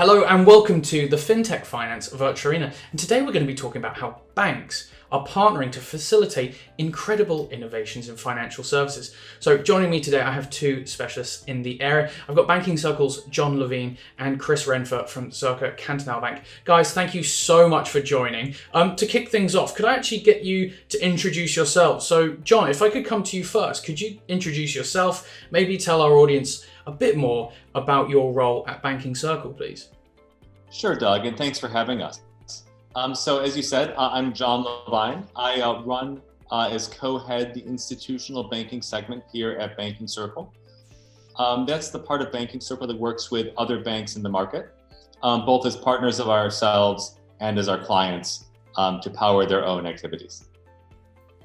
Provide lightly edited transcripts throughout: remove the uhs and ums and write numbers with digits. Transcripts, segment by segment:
Hello and welcome to the FinTech Finance Virtual Arena. And today we're going to be talking about how banks are partnering to facilitate incredible innovations in financial services. So joining me today, I have two specialists in the area. I've got Banking Circle's Jon Levine and Chris Renfer from Zürcher Kantonalbank. Guys, thank you so much for joining. To kick things off, could I actually get you to introduce yourselves? So Jon, if I could come to you first, could you introduce yourself, maybe tell our audience a bit more about your role at Banking Circle, please? Sure, Doug, and thanks for having us. So as you said, I'm Jon Levine. I run as co-head the institutional banking segment here at Banking Circle. That's the part of Banking Circle that works with other banks in the market, both as partners of ourselves and as our clients to power their own activities.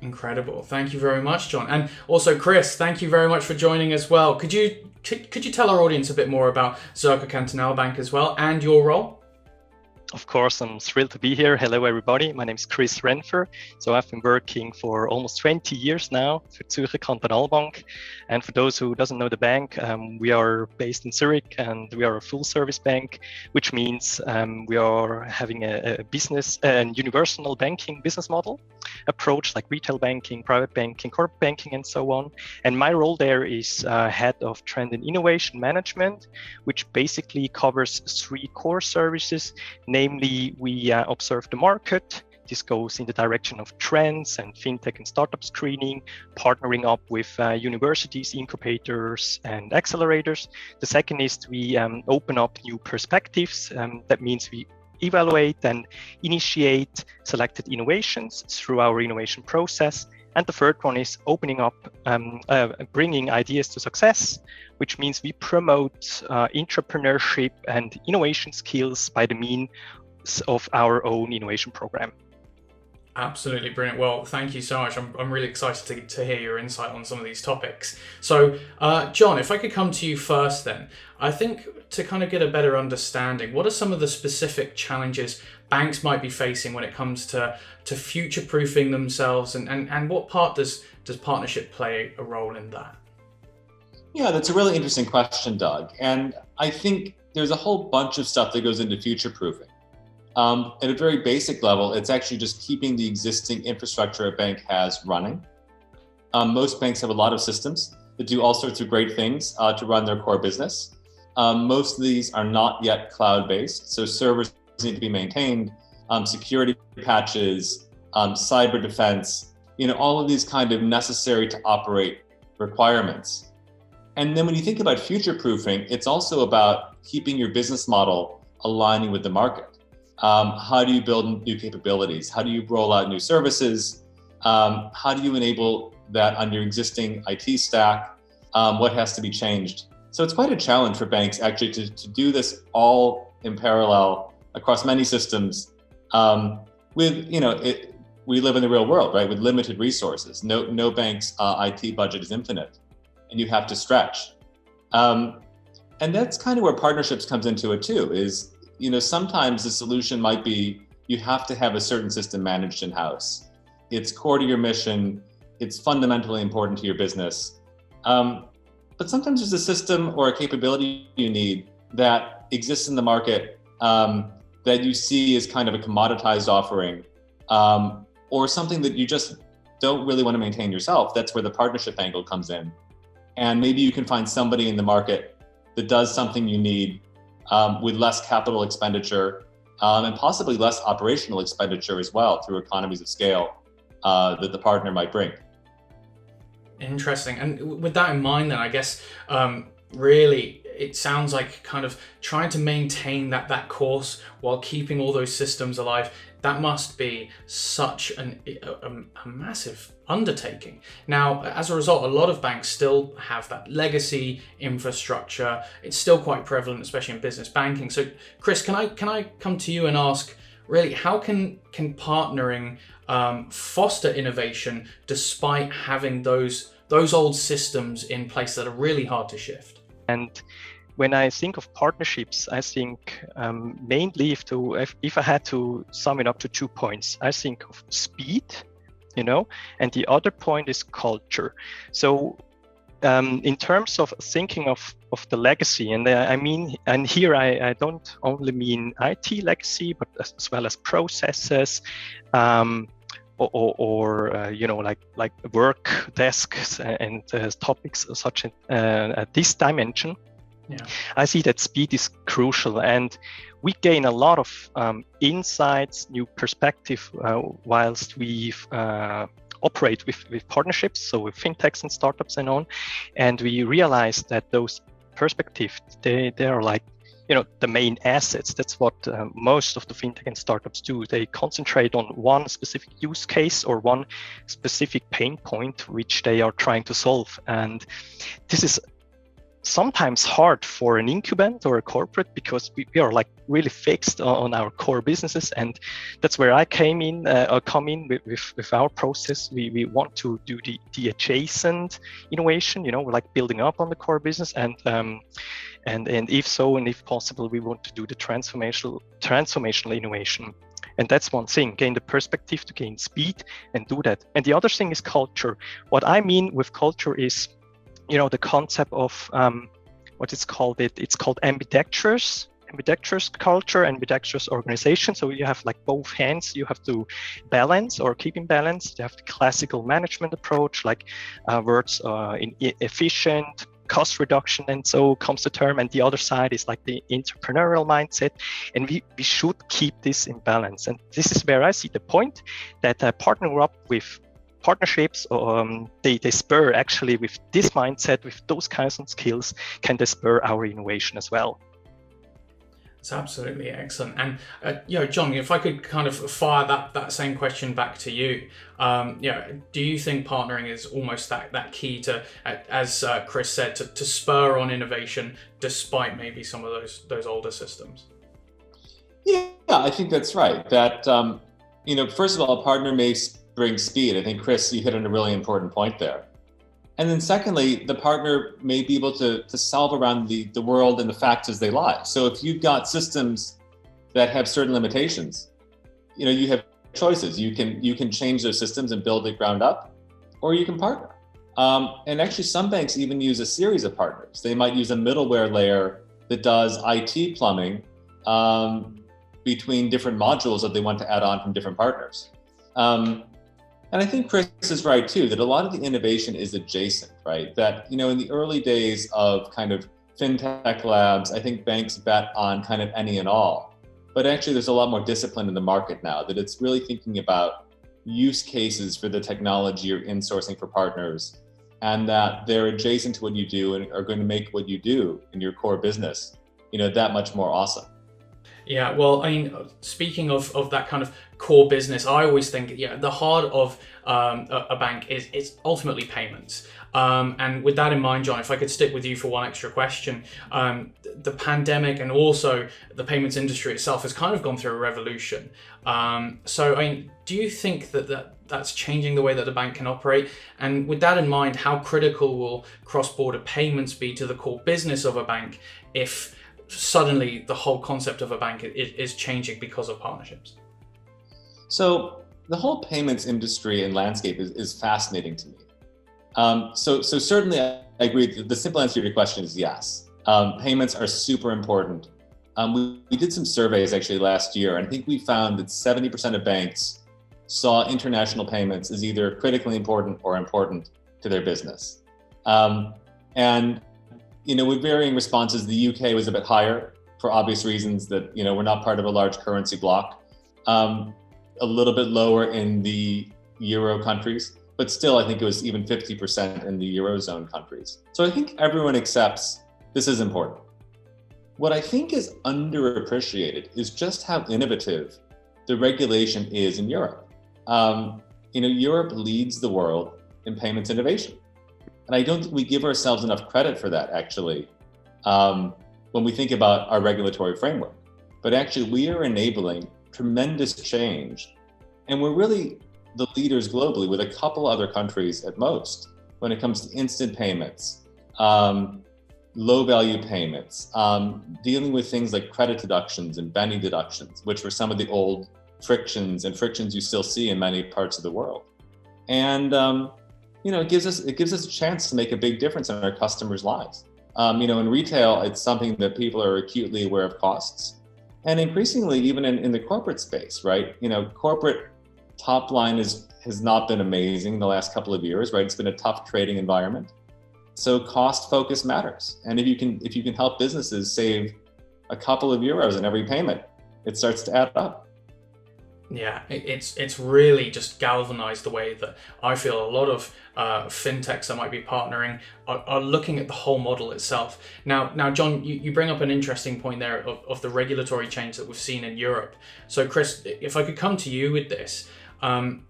Incredible. Thank you very much, Jon. And also, Chris, thank you very much for joining as well. Could you tell our audience a bit more about Zürcher Kantonalbank as well and your role? Of course, I'm thrilled to be here. Hello, everybody. My name is Chris Renfer. So I've been working for almost 20 years now for Zürcher Kantonalbank. And for those who doesn't know the bank, we are based in Zurich and we are a full service bank, which means we are having a universal banking business model approach like retail banking, private banking, corporate banking, and so on. And my role there is head of trend and innovation management, which basically covers three core services. Namely, we observe the market. This goes in the direction of trends and fintech and startup screening, partnering up with universities, incubators, and accelerators. The second is we open up new perspectives. That means we evaluate and initiate selected innovations through our innovation process. And the third one is opening up, bringing ideas to success, which means we promote entrepreneurship and innovation skills by the means of our own innovation program. Absolutely brilliant. Well, thank you so much. I'm really excited to hear your insight on some of these topics. So, Jon, if I could come to you first then, I think to kind of get a better understanding, what are some of the specific challenges banks might be facing when it comes to future-proofing themselves and what part does partnership play a role in that? Yeah, that's a really interesting question, Doug. And I think there's a whole bunch of stuff that goes into future-proofing. At a very basic level, it's actually just keeping the existing infrastructure a bank has running. Most banks have a lot of systems that do all sorts of great things to run their core business. Most of these are not yet cloud-based, so servers need to be maintained, security patches, cyber defense, all of these kind of necessary to operate requirements. And then when you think about future-proofing, it's also about keeping your business model aligning with the market. How do you build new capabilities? How do you roll out new services? How do you enable that on your existing IT stack? What has to be changed? So it's quite a challenge for banks actually to do this all in parallel across many systems. We live in the real world, right? With limited resources. No bank's IT budget is infinite, and you have to stretch. And that's kind of where partnerships comes into it too. Is sometimes the solution might be you have to have a certain system managed in-house. It's core to your mission. It's fundamentally important to your business. But sometimes there's a system or a capability you need that exists in the market that you see as kind of a commoditized offering or something that you just don't really want to maintain yourself. That's where the partnership angle comes in. And maybe you can find somebody in the market that does something you need with less capital expenditure and possibly less operational expenditure as well through economies of scale that the partner might bring. Interesting. And with that in mind then, I guess really it sounds like kind of trying to maintain that course while keeping all those systems alive. That must be such a massive undertaking. Now, as a result, a lot of banks still have that legacy infrastructure. It's still quite prevalent, especially in business banking. So, Chris, can I come to you and ask, really, how can partnering foster innovation despite having those old systems in place that are really hard to shift? And when I think of partnerships, I think mainly if I had to sum it up to 2 points, I think of speed, and the other point is culture. So in terms of thinking of of the legacy. And I mean, and here I don't only mean IT legacy, but as well as processes, or you know, like work desks and topics such as this dimension. Yeah. I see that speed is crucial, and we gain a lot of insights, new perspective whilst we operate with partnerships, so with fintechs and startups and on. And we realize that those perspectives, they are like, you know, the main assets. That's what most of the fintech and startups do. They concentrate on one specific use case or one specific pain point which they are trying to solve. And this is sometimes hard for an incumbent or a corporate, because we are like really fixed on our core businesses. And that's where I come in with our process. We want to do the adjacent innovation, you know, like building up on the core business, and if so, and if possible, we want to do the transformational innovation. And that's one thing, gain the perspective to gain speed and do that. And the other thing is culture. What I mean with culture is, you know, the concept of it's called ambidextrous culture, ambidextrous organization. So you have like both hands, you have to balance or keep in balance. You have the classical management approach, like words in efficient, cost reduction, and so comes the term. And the other side is like the entrepreneurial mindset. And we should keep this in balance. And this is where I see the point that partnering up with partnerships, they spur actually with this mindset, with those kinds of skills, can they spur our innovation as well. It's absolutely excellent. And you know, Jon, if I could kind of fire that same question back to you, you know, do you think partnering is almost that key to, as Chris said, to spur on innovation despite maybe some of those older systems? Yeah, I think that's right. That you know, first of all, a partner may bring speed. I think, Chris, you hit on a really important point there. And then secondly, the partner may be able to solve around the world and the facts as they lie. So if you've got systems that have certain limitations, you know, you have choices. You can change those systems and build it ground up, or you can partner. And actually, some banks even use a series of partners. They might use a middleware layer that does IT plumbing between different modules that they want to add on from different partners. And I think Chris is right too, that a lot of the innovation is adjacent, right? That, you know, in the early days of kind of fintech labs, I think banks bet on kind of any and all. But actually there's a lot more discipline in the market now, that it's really thinking about use cases for the technology you're insourcing for partners, and that they're adjacent to what you do and are going to make what you do in your core business, you know, that much more awesome. Yeah, well, I mean, speaking of that kind of core business, I always think, yeah, the heart of a bank is ultimately payments. And with that in mind, Jon, if I could stick with you for one extra question, the pandemic and also the payments industry itself has kind of gone through a revolution. So, I mean, do you think that's changing the way that the bank can operate? And with that in mind, how critical will cross-border payments be to the core business of a bank if suddenly the whole concept of a bank is changing because of partnerships? So the whole payments industry and landscape is fascinating to me. So certainly I agree. The simple answer to your question is yes. Payments are super important. We did some surveys actually last year, and I think we found that 70% of banks saw international payments as either critically important or important to their business. And you know, with varying responses, the UK was a bit higher for obvious reasons that, you know, we're not part of a large currency bloc. A little bit lower in the Euro countries, but still I think it was even 50% in the Eurozone countries. So I think everyone accepts this is important. What I think is underappreciated is just how innovative the regulation is in Europe. You know, Europe leads the world in payments innovation. And I don't think we give ourselves enough credit for that, actually, when we think about our regulatory framework. But actually, we are enabling tremendous change. And we're really the leaders globally, with a couple other countries at most, when it comes to instant payments, low value payments, dealing with things like credit deductions and Benny deductions, which were some of the old frictions you still see in many parts of the world. And you know, it gives us a chance to make a big difference in our customers' lives. In retail, it's something that people are acutely aware of costs. And increasingly, even in the corporate space, right? Corporate top line has not been amazing the last couple of years, right? It's been a tough trading environment. So cost focus matters. And if you can help businesses save a couple of euros in every payment, it starts to add up. Yeah, it's really just galvanized the way that I feel a lot of fintechs that might be partnering are looking at the whole model itself. Now, Jon, you bring up an interesting point there of the regulatory change that we've seen in Europe. So, Chris, if I could come to you with this,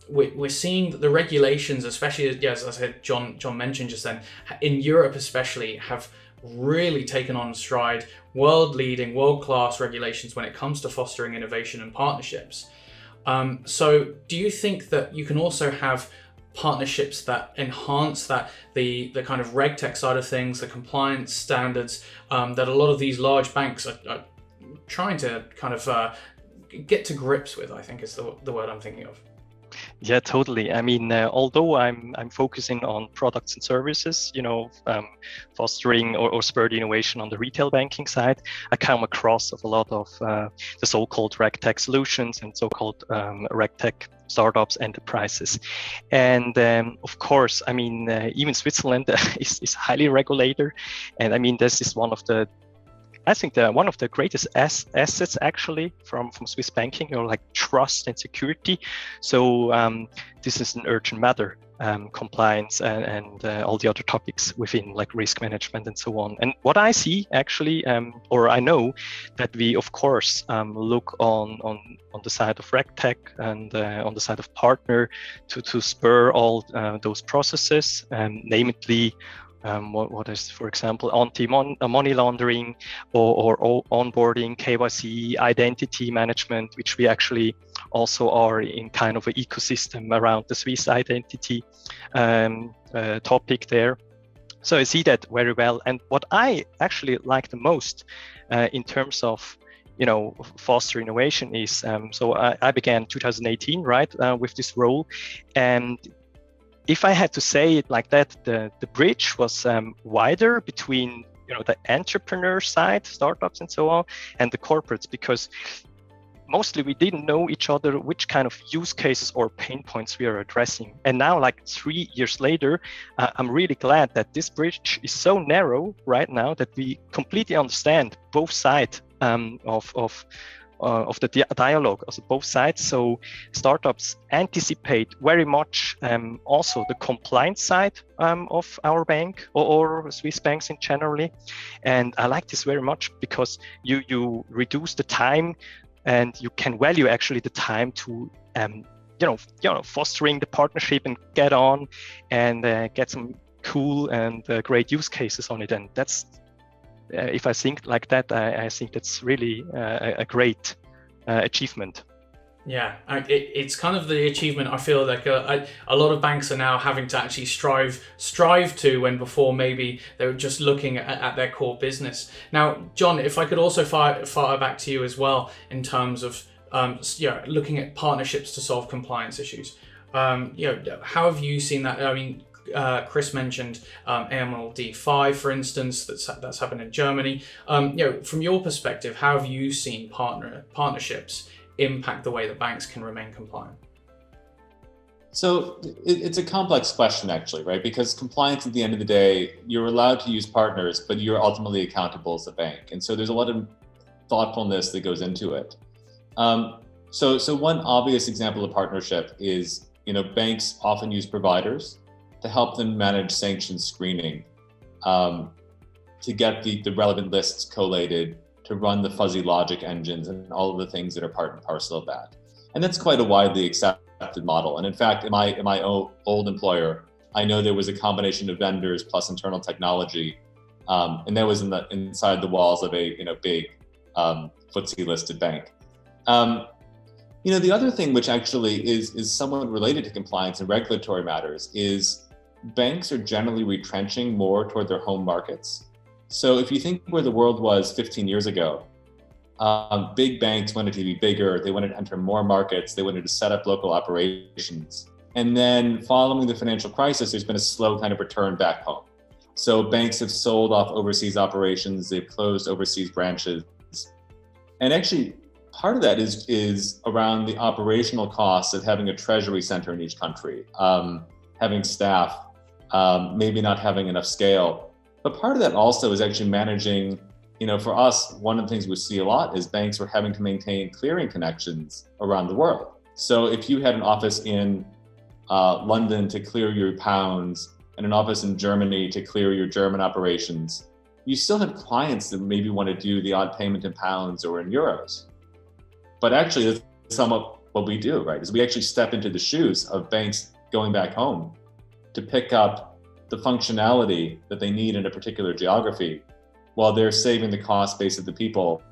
we're seeing that the regulations, especially as I said, Jon mentioned just then, in Europe especially, have really taken on stride world-leading, world-class regulations when it comes to fostering innovation and partnerships. So do you think that you can also have partnerships that enhance the kind of regtech side of things, the compliance standards that a lot of these large banks are trying to kind of get to grips with, I think is the word I'm thinking of? Yeah, totally. I mean, although I'm focusing on products and services, fostering or spur the innovation on the retail banking side, I come across a lot of the so-called regtech solutions and so-called regtech startups, enterprises. And of course, I mean, even Switzerland is highly regulated. And I mean, this is one of the greatest assets actually from Swiss banking, like trust and security. So this is an urgent matter, compliance and all the other topics within like risk management and so on. And what I see actually, or I know that we of course look on the side of regtech and on the side of partner to spur all those processes, namely. What is, for example, anti-money laundering or onboarding, KYC, identity management, which we actually also are in kind of an ecosystem around the Swiss identity topic there. So I see that very well. And what I actually like the most in terms of foster innovation is, so I began 2018, right, with this role. And if I had to say it like that, the bridge was wider between the entrepreneur side, startups and so on, and the corporates, because mostly we didn't know each other, which kind of use cases or pain points we are addressing. And now, like 3 years later, I'm really glad that this bridge is so narrow right now that we completely understand both sides of the dialogue, also both sides. So startups anticipate very much also the compliance side of our bank or Swiss banks in generally. And I like this very much because you reduce the time and you can value actually the time to fostering the partnership and get on and get some cool and great use cases on it. And that's if I think like that, I think that's really a great achievement. Yeah, it's kind of the achievement I feel like a lot of banks are now having to actually strive to, when before maybe they were just looking at their core business. Now, Jon, if I could also fire back to you as well in terms of looking at partnerships to solve compliance issues. How have you seen that? I mean, Chris mentioned AMLD5, for instance, that's happened in Germany. From your perspective, how have you seen partnerships impact the way that banks can remain compliant? So it's a complex question, actually, right? Because compliance, at the end of the day, you're allowed to use partners, but you're ultimately accountable as a bank. And so there's a lot of thoughtfulness that goes into it. So one obvious example of partnership is, banks often use providers to help them manage sanction screening, to get the relevant lists collated, to run the fuzzy logic engines and all of the things that are part and parcel of that. And that's quite a widely accepted model. And in fact, in my old employer, I know there was a combination of vendors plus internal technology, and that was inside the walls of a big FTSE listed bank. The other thing, which actually is somewhat related to compliance and regulatory matters, is banks are generally retrenching more toward their home markets. So if you think where the world was 15 years ago, big banks wanted to be bigger, they wanted to enter more markets, they wanted to set up local operations. And then following the financial crisis, there's been a slow kind of return back home. So banks have sold off overseas operations, they've closed overseas branches. And actually, part of that is around the operational costs of having a treasury center in each country, having staff, maybe not having enough scale. But part of that also is actually managing, for us, one of the things we see a lot is banks are having to maintain clearing connections around the world. So if you had an office in London to clear your pounds and an office in Germany to clear your German operations, you still have clients that maybe want to do the odd payment in pounds or in euros. But actually, that's somewhat what we do, right? Is we actually step into the shoes of banks going back home to pick up the functionality that they need in a particular geography while they're saving the cost base of the people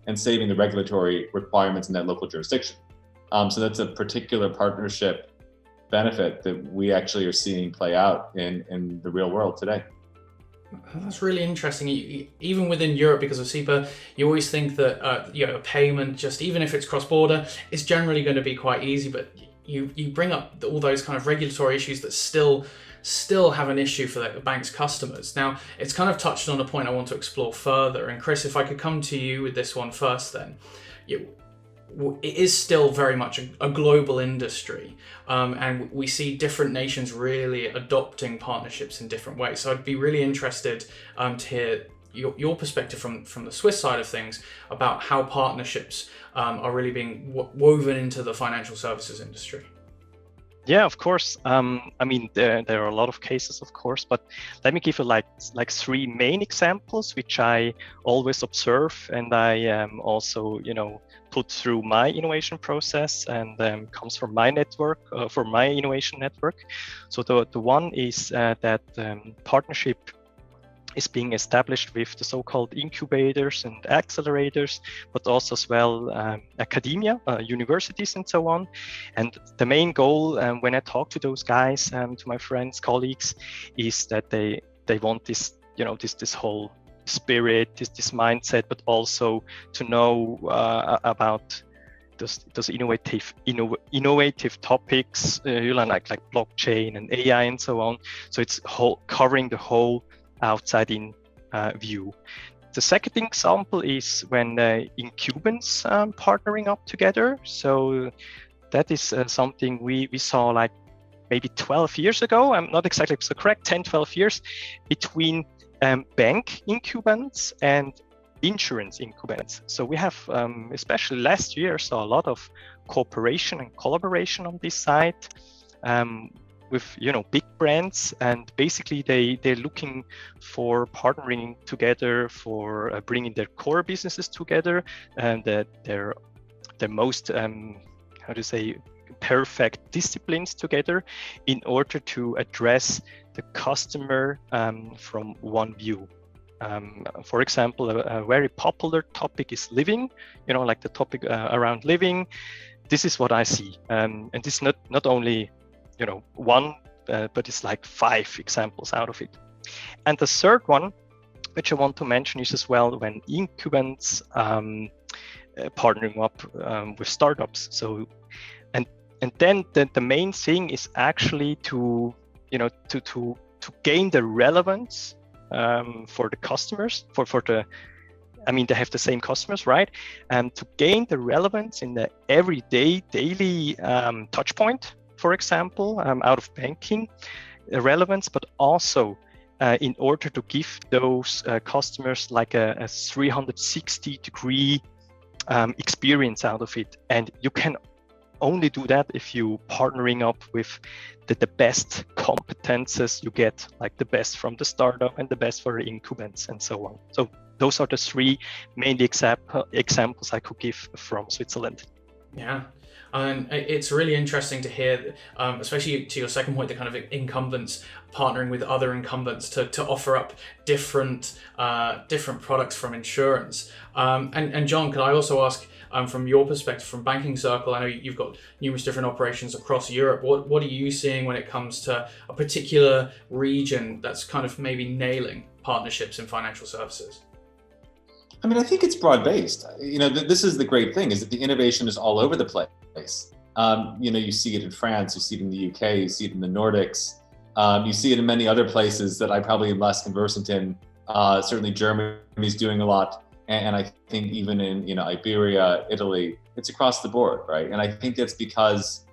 and saving the regulatory requirements in that local jurisdiction. So that's a particular partnership benefit that we actually are seeing play out in the real world today. That's really interesting. Even within Europe, because of SEPA, you always think that a payment, just even if it's cross-border, is generally going to be quite easy. But you bring up all those kind of regulatory issues that still have an issue for the bank's customers. Now, it's kind of touched on a point I want to explore further. And Chris, if I could come to you with this one first, then it is still very much a global industry, and we see different nations really adopting partnerships in different ways. So I'd be really interested to hear your perspective from the Swiss side of things about how partnerships are really being woven into the financial services industry. Yeah, of course. There are a lot of cases, of course, but let me give you like three main examples, which I always observe, and I also, put through my innovation process, and comes from my network, from my innovation network. So the one is that partnership is being established with the so-called incubators and accelerators, but also as well academia, universities and so on. And the main goal when I talk to those guys, to my friends, colleagues, is that they want this, this whole spirit, this mindset, but also to know about those innovative topics, like blockchain and AI and so on. So it's covering the whole outside-in view. The second example is when incumbents partnering up together. So that is something we saw like maybe 12 years ago. I'm not exactly so correct, 10, 12 years, between bank incumbents and insurance incumbents. So we have, especially last year, saw a lot of cooperation and collaboration on this side. With big brands, and basically they're looking for partnering together for bringing their core businesses together, and their most perfect disciplines together in order to address the customer from one view. For example, a very popular topic is living, like the topic around living. This is what I see, and this is not only one, but it's like 5 examples out of it. And the third one, which I want to mention, is as well when incumbents partnering up with startups. So, and then the main thing is actually to gain the relevance for the customers, they have the same customers, right? And to gain the relevance in the everyday, daily touch point, for example, out of banking relevance, but also in order to give those customers like a 360-degree experience out of it. And you can only do that if you partnering up with the best competences you get, like the best from the startup and the best for the incumbents and so on. So those are the 3 main examples I could give from Switzerland. Yeah. And it's really interesting to hear, especially to your second point, the kind of incumbents partnering with other incumbents to offer up different products from insurance. And Jon, could I also ask, from your perspective, from Banking Circle, I know you've got numerous different operations across Europe. What are you seeing when it comes to a particular region that's kind of maybe nailing partnerships in financial services? I think it's broad-based. This is the great thing, is that the innovation is all over the place. You see it in France, you see it in the UK, you see it in the Nordics. You see it in many other places that I probably am less conversant in. Certainly Germany's doing a lot. And I think even in Iberia, Italy, it's across the board, right? And I think that's because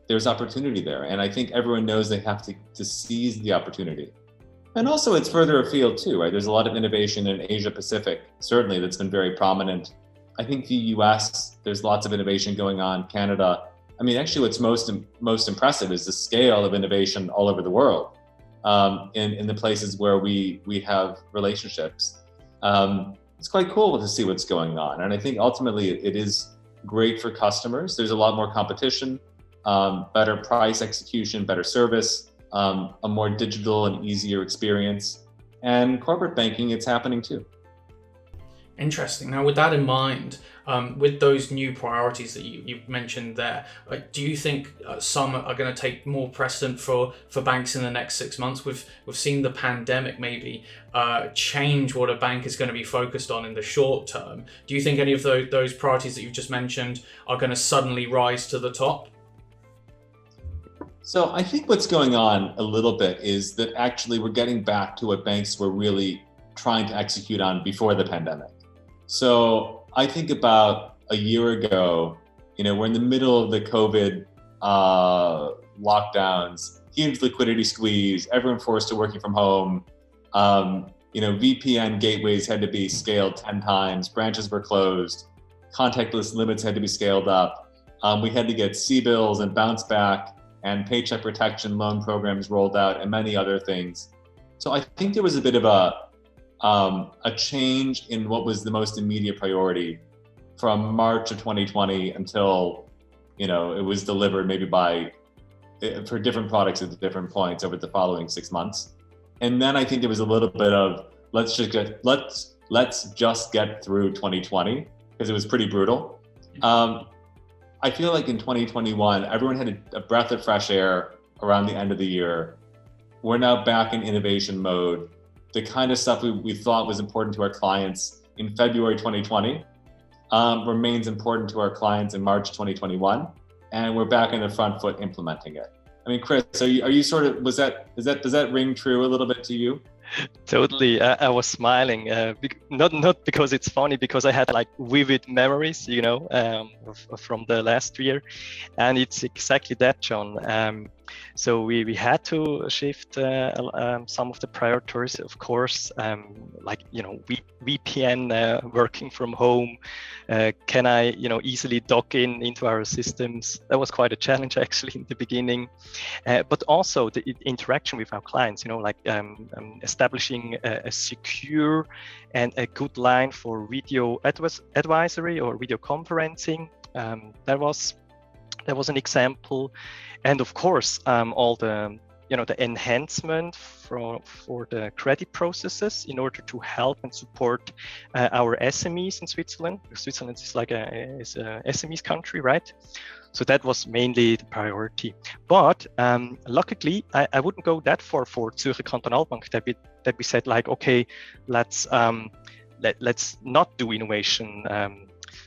there's opportunity there. And I think everyone knows they have to seize the opportunity. And also it's further afield too, right? There's a lot of innovation in Asia Pacific, certainly, that's been very prominent. I think the US, there's lots of innovation going on, Canada. I mean, actually what's most impressive is the scale of innovation all over the world, in the places where we have relationships. It's quite cool to see what's going on. And I think ultimately it is great for customers. There's a lot more competition, better price execution, better service, a more digital and easier experience. And corporate banking, it's happening too. Interesting. Now, with that in mind, with those new priorities that you've mentioned there, do you think some are going to take more precedent for banks in the next 6 months? We've seen the pandemic maybe change what a bank is going to be focused on in the short term. Do you think any of those priorities that you've just mentioned are going to suddenly rise to the top? So I think what's going on a little bit is that actually we're getting back to what banks were really trying to execute on before the pandemic. So I think about a year ago, we're in the middle of the COVID lockdowns, huge liquidity squeeze, everyone forced to working from home. VPN gateways had to be scaled 10 times, branches were closed, contactless limits had to be scaled up. We had to get C-bills and bounce back and paycheck protection loan programs rolled out and many other things. So I think there was a bit of a change in what was the most immediate priority from March of 2020 until, it was delivered maybe for different products at different points over the following 6 months. And then I think there was a little bit of, let's just get through 2020 because it was pretty brutal. I feel like in 2021, everyone had a breath of fresh air around the end of the year. We're now back in innovation mode. The kind of stuff we thought was important to our clients in February 2020 remains important to our clients in March 2021, and we're back in the front foot implementing it. I mean, Chris, are you sort of, does that ring true a little bit to you? Totally. I was smiling, not because it's funny, because I had like vivid memories, from the last year, and it's exactly that, John. So we had to shift some of the priorities, of course, VPN, working from home. Can I, easily dock into our systems? That was quite a challenge actually in the beginning, but also the interaction with our clients, establishing a secure and a good line for video advisory or video conferencing. That was an example. And of course, all the enhancement for the credit processes in order to help and support our SMEs in Switzerland. Switzerland is like a SMEs country, right? So that was mainly the priority. But luckily, I wouldn't go that far for Zürcher Kantonalbank that we said like, okay, let's not do innovation.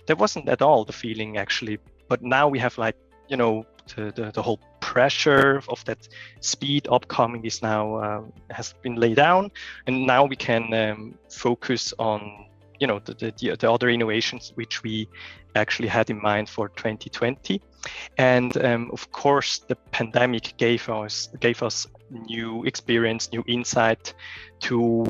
That wasn't at all the feeling actually. But now we have like, the whole pressure of that speed upcoming is now has been laid down, and now we can focus on the other innovations which we actually had in mind for 2020. And of course, the pandemic gave us new experience, new insight to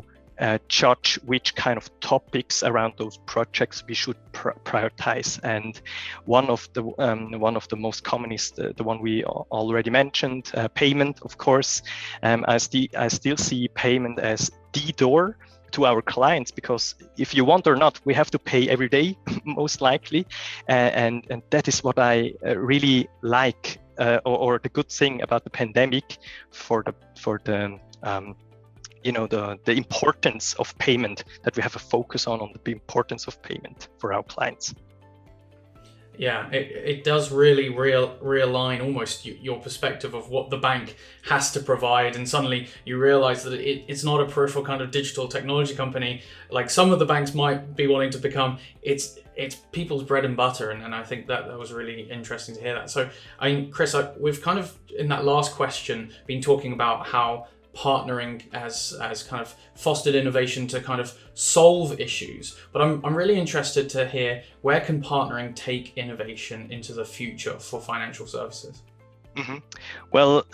judge which kind of topics around those projects we should prioritize. And one of the most common is the one we already mentioned, payment. Of course, I still see payment as the door to our clients, because if you want or not, we have to pay every day, most likely, and that is what I really like, or the good thing about the pandemic for the importance of payment, that we have a focus on the importance of payment for our clients. Yeah, it does really realign almost your perspective of what the bank has to provide, and suddenly you realize that it's not a peripheral kind of digital technology company like some of the banks might be wanting to become. It's people's bread and butter, and I think that was really interesting to hear that. So, I mean, Chris, we've kind of in that last question been talking about how partnering has kind of fostered innovation to kind of solve issues, but I'm really interested to hear, where can partnering take innovation into the future for financial services? Mm-hmm. Well,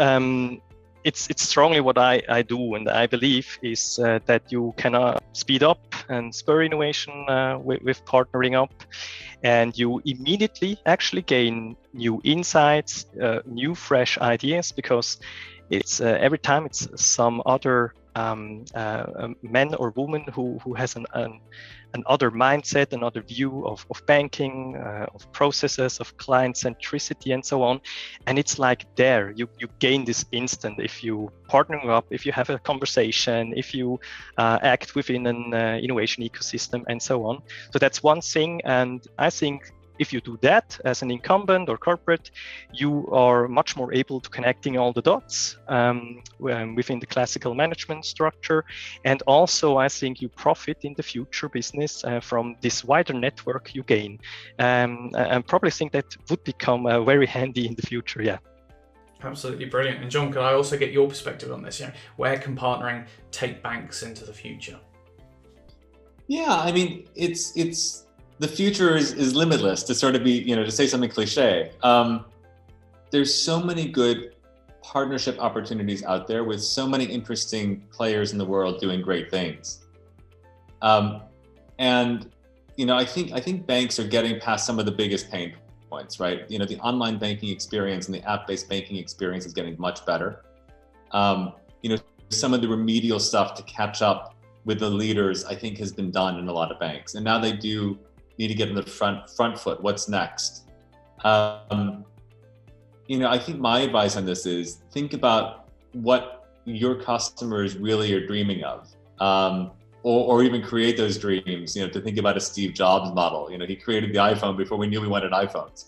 it's strongly what I do, and I believe is that you can speed up and spur innovation with partnering up, and you immediately actually gain new insights, new fresh ideas, because it's every time it's some other man or woman who has an other mindset, another view of banking, of processes, of client centricity, and so on. And it's like there, you gain this instant if you partner up, if you have a conversation, if you act within an innovation ecosystem, and so on. So that's one thing. And I think if you do that as an incumbent or corporate, you are much more able to connecting all the dots within the classical management structure. And also, I think you profit in the future business from this wider network you gain. And probably think that would become very handy in the future, yeah. Absolutely brilliant. And Jon, could I also get your perspective on this? Where can partnering take banks into the future? Yeah, I mean, it's the future is limitless, to sort of be, to say something cliche. There's so many good partnership opportunities out there with so many interesting players in the world doing great things. And I think banks are getting past some of the biggest pain points, right? The online banking experience and the app-based banking experience is getting much better. Some of the remedial stuff to catch up with the leaders, I think, has been done in a lot of banks, and now they do need to get in the front foot. What's next? I think my advice on this is, think about what your customers really are dreaming of, or even create those dreams. To think about a Steve Jobs model. He created the iPhone before we knew we wanted iPhones.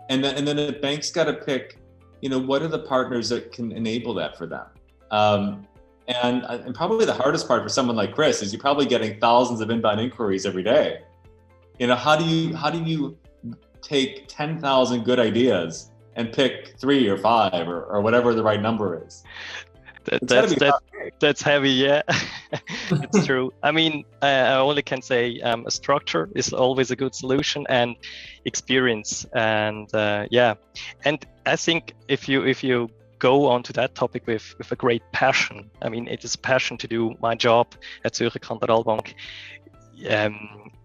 And then the bank's got to pick, what are the partners that can enable that for them? And probably the hardest part for someone like Chris is you're probably getting thousands of inbound inquiries every day. How do you take 10,000 good ideas and pick 3 or 5 or whatever the right number is? That's heavy, yeah. It's true. I mean, I only can say a structure is always a good solution, and experience, and and I think if you go on to that topic with a great passion. I mean, it is a passion to do my job at Zürcher Kantonalbank.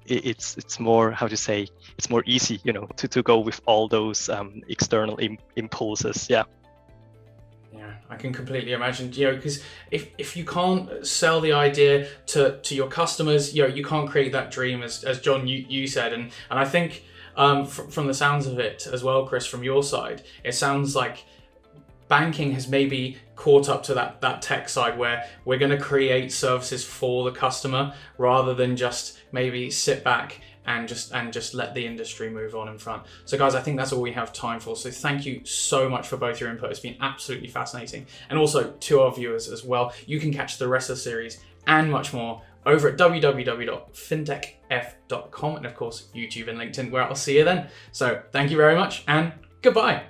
It's more, how to say, it's more easy, to go with all those external impulses. Yeah. Yeah, I can completely imagine, because if you can't sell the idea to your customers, you can't create that dream, as Jon, you said. And I think from the sounds of it as well, Chris, from your side, it sounds like banking has maybe caught up to that tech side, where we're going to create services for the customer rather than just maybe sit back and just let the industry move on in front. So guys, I think that's all we have time for. So thank you so much for both your input. It's been absolutely fascinating. And also to our viewers as well, you can catch the rest of the series and much more over at www.fintechf.com, and of course YouTube and LinkedIn, where I'll see you then. So thank you very much, and goodbye.